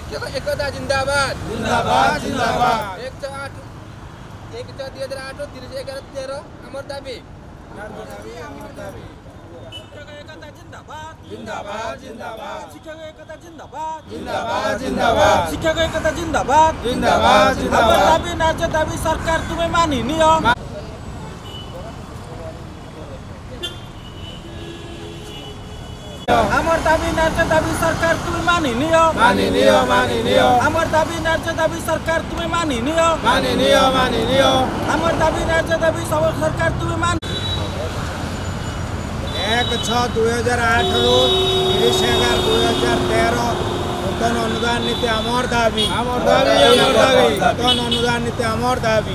शिक्षक एकता जिंदाबाद जिंदाबाद जिंदाबाद 1/6/2008 30/11/13 अमर दाबी जिंदाबाद जिंदाबाद शिक्षक एकता जिंदाबाद जिंदाबाद जिंदाबाद शिक्षक एकता जिंदाबाद जिंदाबाद अमर दाबी न्याय दाबी सरकार तुम्हें मानी नियो अमर दाबी न्याय दाबी सरकार तुम्हें मानी नियो अमर दाबी न्याय दाबी सरकार तुम्हें मानी नियो अमर दाबी न्याय दाबी सरकार तुम्हें मानी 1/6/2008 ରୁ 30/11/2013 नूतन अनुदान नीति अमर दाबी नूतन अनुदान नीति अमर दाबी